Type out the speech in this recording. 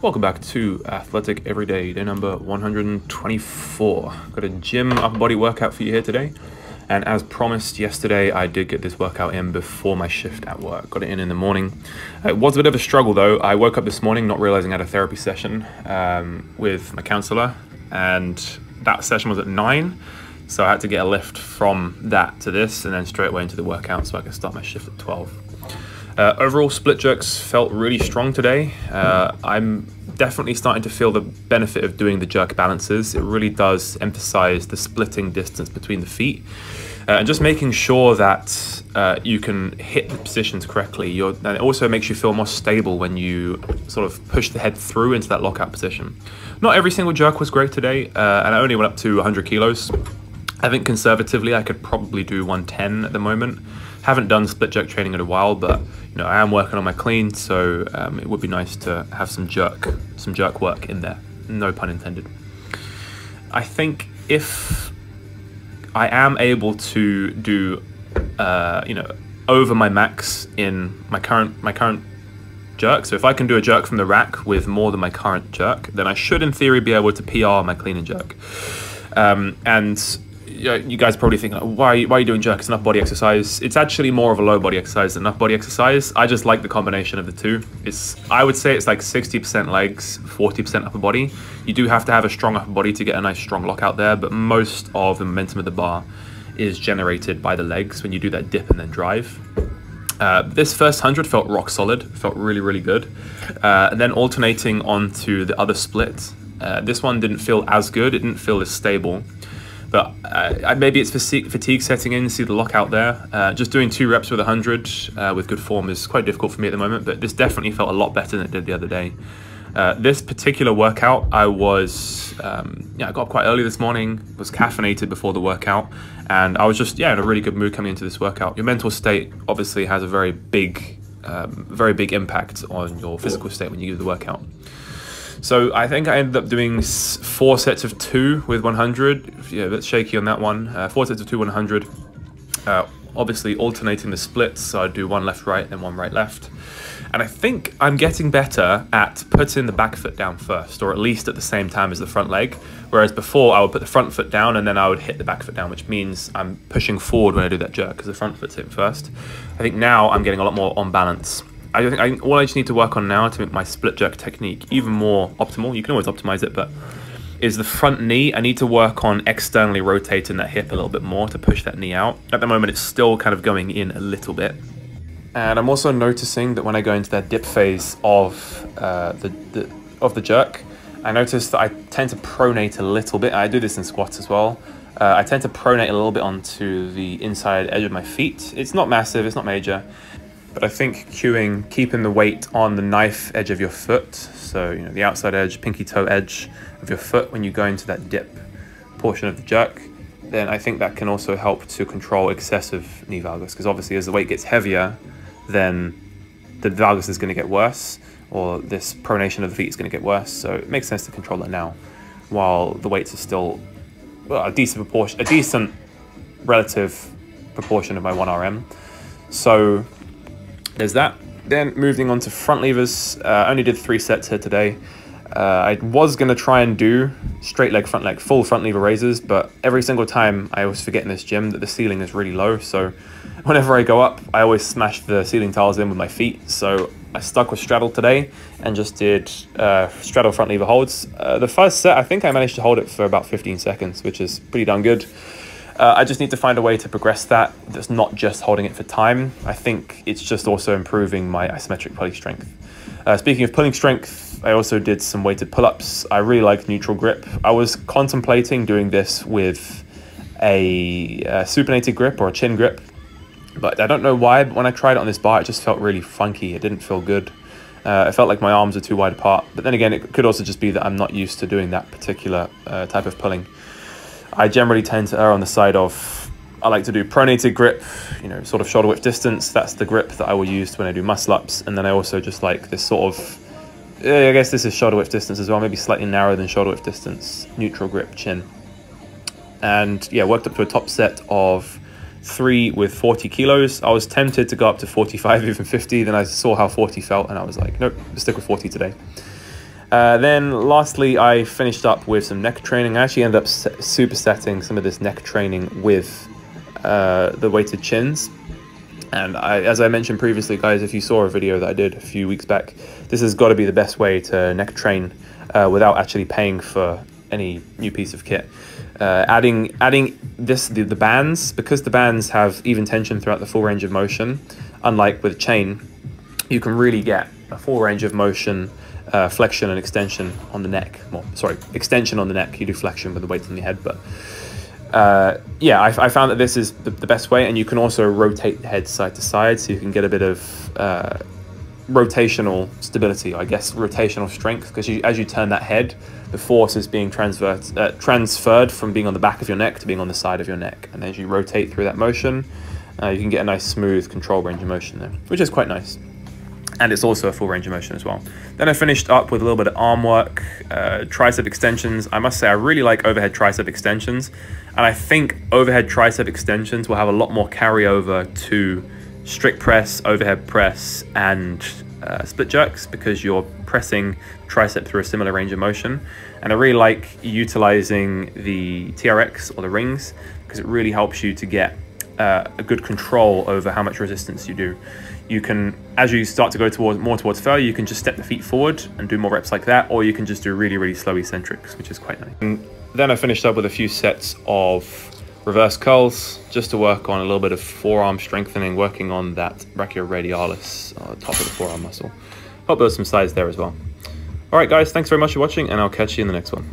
Welcome back to Athletic Everyday, day number 124. Got a gym upper body workout for you here today. And as promised yesterday, I did get this workout in before my shift at work. Got it in the morning. It was a bit of a struggle though. I woke up this morning not realizing I had a therapy session with my counselor, and that session was at 9. So I had to get a lift from that to this and then straight away into the workout so I could start my shift at 12. Overall, split jerks felt really strong today. I'm definitely starting to feel the benefit of doing the jerk balances. It really does emphasize the splitting distance between the feet and just making sure that you can hit the positions correctly. And it also makes you feel more stable when you sort of push the head through into that lockout position. Not every single jerk was great today, and I only went up to 100 kilos. I think conservatively I could probably do 110 at the moment. Haven't done split jerk training in a while, but I am working on my clean, so it would be nice to have some jerk work in there. No pun intended. I think if I am able to do over my max in my current jerk, so if I can do a jerk from the rack with more than my current jerk, then I should in theory be able to PR my clean and jerk. You guys probably think, why are you doing jerk? It's an upper body exercise. It's actually more of a lower body exercise than upper body exercise. I just like the combination of the two. I would say it's like 60% legs, 40% upper body. You do have to have a strong upper body to get a nice strong lockout there, but most of the momentum of the bar is generated by the legs when you do that dip and then drive. This first 100 felt rock solid, felt really, really good. And then alternating onto the other split. This one didn't feel as good, it didn't feel as stable. But maybe it's fatigue setting in, see the lockout there. Just doing 2 reps with 100 with good form is quite difficult for me at the moment, but this definitely felt a lot better than it did the other day. This particular workout, I got up quite early this morning, was caffeinated before the workout, and I was just, in a really good mood coming into this workout. Your mental state obviously has a very big impact on your physical state when you do the workout. So I think I ended up doing 4 sets of 2 with 100. Yeah, a bit shaky on that one. 4 sets of 2, 100. Obviously alternating the splits, so I'd do 1 left, right, then 1 right, left. And I think I'm getting better at putting the back foot down first, or at least at the same time as the front leg. Whereas before I would put the front foot down and then I would hit the back foot down, which means I'm pushing forward when I do that jerk because the front foot's hitting first. I think now I'm getting a lot more on balance. I think all I just need to work on now to make my split jerk technique even more optimal, you can always optimize it, but is the front knee. I need to work on externally rotating that hip a little bit more to push that knee out. At the moment, it's still kind of going in a little bit. And I'm also noticing that when I go into that dip phase of the jerk, I notice that I tend to pronate a little bit. I do this in squats as well. I tend to pronate a little bit onto the inside edge of my feet. It's not massive, it's not major. But I think keeping the weight on the knife edge of your foot, so the outside edge, pinky toe edge of your foot when you go into that dip portion of the jerk, then I think that can also help to control excessive knee valgus, because obviously as the weight gets heavier, then the valgus is going to get worse, or this pronation of the feet is going to get worse. So it makes sense to control that now, while the weights are still a decent relative proportion of my 1RM. So there's that. Then moving on to front levers, I only did 3 sets here today. I was going to try and do straight leg, front leg, full front lever raises, but every single time I always forget in this gym that the ceiling is really low. So whenever I go up, I always smash the ceiling tiles in with my feet. So I stuck with straddle today and just did straddle front lever holds. The first set, I think I managed to hold it for about 15 seconds, which is pretty darn good. I just need to find a way to progress that that's not just holding it for time. I think it's just also improving my isometric pulling strength. Speaking of pulling strength, I also did some weighted pull-ups. I really like neutral grip. I was contemplating doing this with a supinated grip or a chin grip, but I don't know why, but when I tried it on this bar, it just felt really funky. It didn't feel good. It felt like my arms are too wide apart, but then again, it could also just be that I'm not used to doing that particular type of pulling. I generally tend to err on the side of, I like to do pronated grip, sort of shoulder width distance. That's the grip that I will use when I do muscle ups. And then I also just like this sort of, I guess this is shoulder width distance as well, maybe slightly narrower than shoulder width distance, neutral grip chin. And yeah, worked up to a top set of 3 with 40 kilos. I was tempted to go up to 45, even 50. Then I saw how 40 felt and I was like, nope, let's stick with 40 today. Then lastly, I finished up with some neck training. I actually ended up supersetting some of this neck training with the weighted chins. And as I mentioned previously, guys, if you saw a video that I did a few weeks back, this has got to be the best way to neck train without actually paying for any new piece of kit. Adding the bands, because the bands have even tension throughout the full range of motion, unlike with chain, you can really get a full range of motion, flexion and extension on the neck. Well, sorry, extension on the neck. You do flexion with the weight on your head, but yeah, I found that this is the best way, and you can also rotate the head side to side, so you can get a bit of rotational stability, I guess, rotational strength, because as you turn that head, the force is being transferred from being on the back of your neck to being on the side of your neck, and as you rotate through that motion, you can get a nice smooth control range of motion there, which is quite nice. And it's also a full range of motion as well. Then I finished up with a little bit of arm work, tricep extensions. I must say I really like overhead tricep extensions, and I think overhead tricep extensions will have a lot more carryover to strict press, overhead press, and split jerks, because you're pressing tricep through a similar range of motion. And I really like utilizing the TRX or the rings, because it really helps you to get a good control over how much resistance you do. You can, as you start to go more towards failure, you can just step the feet forward and do more reps like that, or you can just do really slow eccentrics, which is quite nice. And then I finished up with a few sets of reverse curls, just to work on a little bit of forearm strengthening, working on that brachioradialis, top of the forearm muscle. Hope there's some size there as well. All right, guys, thanks very much for watching, and I'll catch you in the next one.